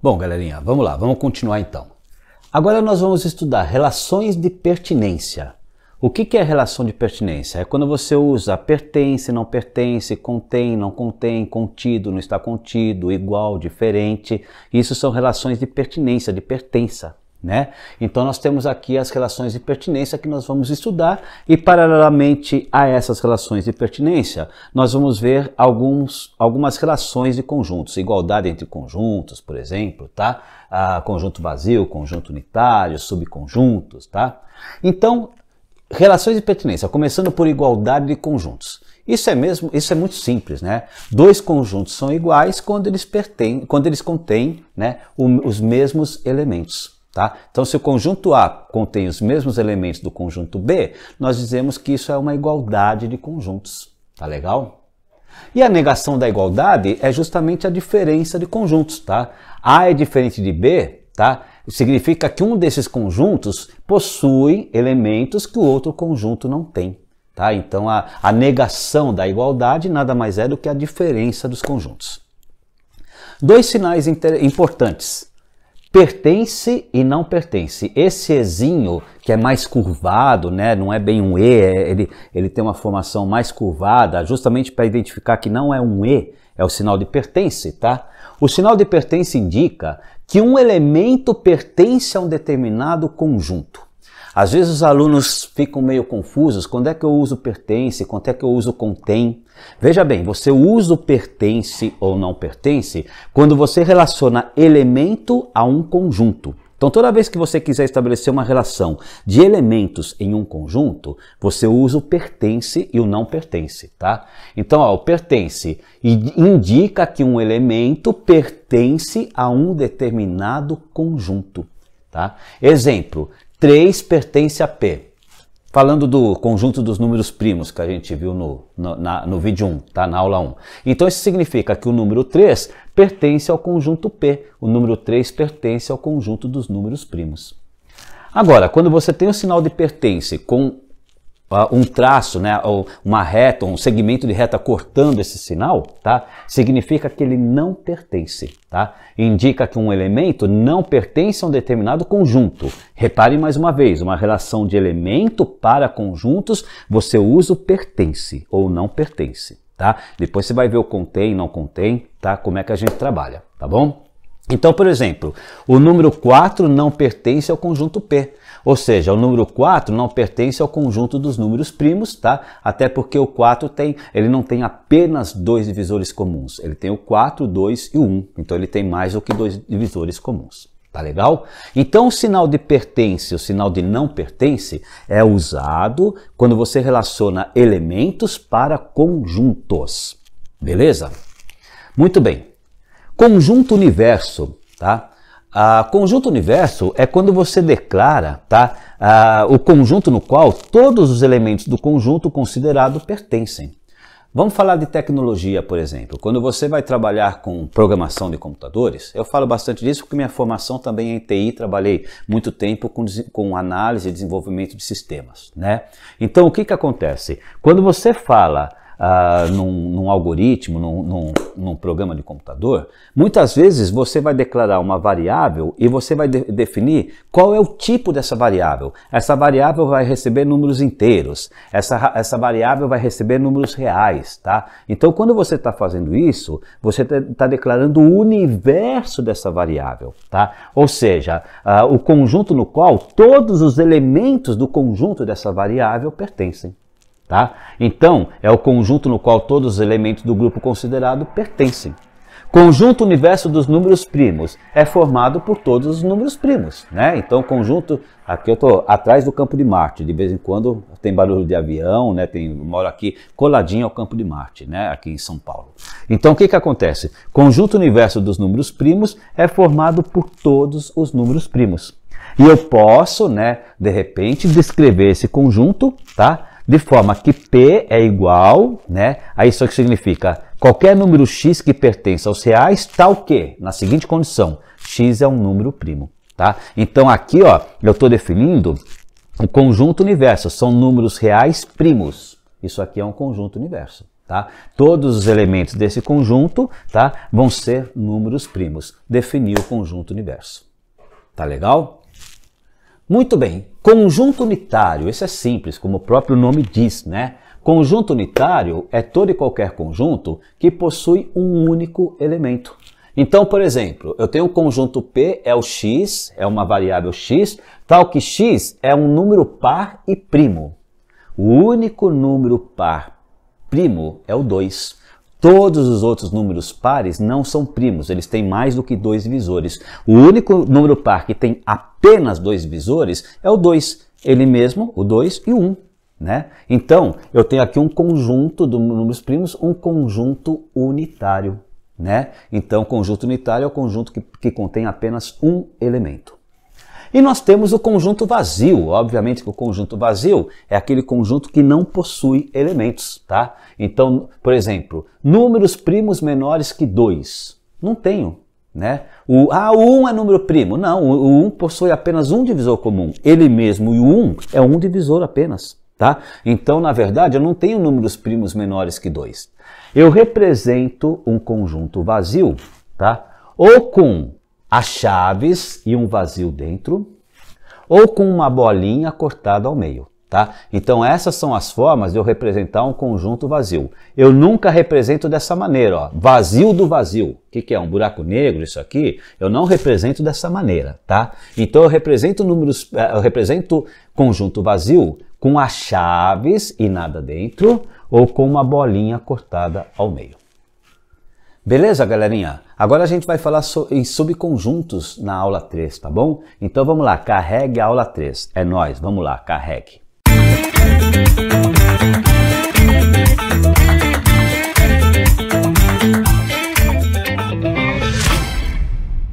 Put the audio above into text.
Bom, galerinha, vamos lá, vamos continuar então. Agora nós vamos estudar relações de pertinência. O que é relação de pertinência? É quando você usa pertence, não pertence, contém, não contém, contido, não está contido, igual, diferente. Isso são relações de pertinência, de pertença, né? Então nós temos aqui as relações de pertinência que nós vamos estudar e paralelamente a essas relações de pertinência, nós vamos ver algumas relações de conjuntos, igualdade entre conjuntos, por exemplo, tá? Conjunto vazio, conjunto unitário, subconjuntos, tá? Então, relações de pertinência, começando por igualdade de conjuntos. Isso é muito simples, né? Dois conjuntos são iguais quando eles contêm, né, os mesmos elementos, tá? Então, se o conjunto A contém os mesmos elementos do conjunto B, nós dizemos que isso é uma igualdade de conjuntos, tá legal? E a negação da igualdade é justamente a diferença de conjuntos, tá? A é diferente de B, tá? Significa que um desses conjuntos possui elementos que o outro conjunto não tem, tá? Então a negação da igualdade nada mais é do que a diferença dos conjuntos. Dois sinais importantes: pertence e não pertence. Esse ezinho que é mais curvado, né? Não é bem um E, ele tem uma formação mais curvada, justamente para identificar que não é um E, é o sinal de pertence, tá? O sinal de pertence indica que um elemento pertence a um determinado conjunto. Às vezes os alunos ficam meio confusos, quando é que eu uso pertence, quando é que eu uso contém. Veja bem, você usa o pertence ou não pertence quando você relaciona elemento a um conjunto. Então toda vez que você quiser estabelecer uma relação de elementos em um conjunto, você usa o pertence e o não pertence, tá? Então o pertence indica que um elemento pertence a um determinado conjunto, tá? Exemplo, 3 pertence a P. Falando do conjunto dos números primos que a gente viu no vídeo 1, tá? Na aula 1. Então isso significa que o número 3 pertence ao conjunto P. O número 3 pertence ao conjunto dos números primos. Agora, quando você tem o sinal de pertence com um traço, né, ou uma reta, um segmento de reta cortando esse sinal, tá? Significa que ele não pertence, tá? Indica que um elemento não pertence a um determinado conjunto. Repare mais uma vez, uma relação de elemento para conjuntos, você usa o pertence ou não pertence, tá? Depois você vai ver o contém, não contém, tá? Como é que a gente trabalha, tá bom? Então, por exemplo, o número 4 não pertence ao conjunto P. Ou seja, o número 4 não pertence ao conjunto dos números primos, tá? Até porque o 4 ele não tem apenas 2 divisores comuns. Ele tem o 4, 2 e o 1. Então ele tem mais do que 2 divisores comuns. Tá legal? Então o sinal de pertence, o sinal de não pertence é usado quando você relaciona elementos para conjuntos. Beleza? Muito bem. Conjunto universo, tá? Conjunto universo é quando você declara, tá, o conjunto no qual todos os elementos do conjunto considerado pertencem. Vamos falar de tecnologia, por exemplo. Quando você vai trabalhar com programação de computadores, eu falo bastante disso porque minha formação também é em TI, trabalhei muito tempo com análise e desenvolvimento de sistemas, né? Então o que acontece? Quando você fala num algoritmo, num programa de computador, muitas vezes você vai declarar uma variável e você vai definir qual é o tipo dessa variável. Essa variável vai receber números inteiros, essa variável vai receber números reais, tá? Então, quando você está fazendo isso, você está declarando o universo dessa variável, tá? Ou seja, o conjunto no qual todos os elementos do conjunto dessa variável pertencem. Tá? Então, é o conjunto no qual todos os elementos do grupo considerado pertencem. Conjunto universo dos números primos é formado por todos os números primos, né? Então, o conjunto, aqui eu estou atrás do Campo de Marte, de vez em quando tem barulho de avião, né? Moro aqui coladinho ao Campo de Marte, né? Aqui em São Paulo. Então, o que acontece? Conjunto universo dos números primos é formado por todos os números primos. E eu posso, né, de repente, descrever esse conjunto, tá? De forma que P é igual, né? Aí isso aqui significa qualquer número x que pertence aos reais, tal que, na seguinte condição, x é um número primo, tá? Então aqui, ó, eu estou definindo o conjunto universo, são números reais primos. Isso aqui é um conjunto universo, tá? Todos os elementos desse conjunto, tá, vão ser números primos. Definir o conjunto universo. Tá legal? Muito bem. Conjunto unitário, esse é simples, como o próprio nome diz, né? Conjunto unitário é todo e qualquer conjunto que possui um único elemento. Então, por exemplo, eu tenho um conjunto P, é o x, é uma variável x, tal que x é um número par e primo. O único número par primo é o 2. Todos os outros números pares não são primos, eles têm mais do que 2 divisores. O único número par que tem apenas 2 divisores é o 2, ele mesmo, o 2 e o 1. Né? Então, eu tenho aqui um conjunto de números primos, um conjunto unitário. Né? Então, conjunto unitário é o conjunto que contém apenas um elemento. E nós temos o conjunto vazio. Obviamente que o conjunto vazio é aquele conjunto que não possui elementos. Tá? Então, por exemplo, números primos menores que 2. Não tenho. Né? O 1 é número primo. Não, o 1 possui apenas um divisor comum. Ele mesmo, e o 1 é um divisor apenas. Tá? Então, na verdade, eu não tenho números primos menores que 2. Eu represento um conjunto vazio, tá? Ou com as chaves e um vazio dentro, ou com uma bolinha cortada ao meio. Tá? Então, essas são as formas de eu representar um conjunto vazio. Eu nunca represento dessa maneira, ó, vazio do vazio. O que é? Um buraco negro isso aqui? Eu não represento dessa maneira, tá? Então, eu represento conjunto vazio com as chaves e nada dentro, ou com uma bolinha cortada ao meio. Beleza, galerinha? Agora a gente vai falar em subconjuntos na aula 3, tá bom? Então vamos lá, carregue a aula 3. É nóis, vamos lá, carregue.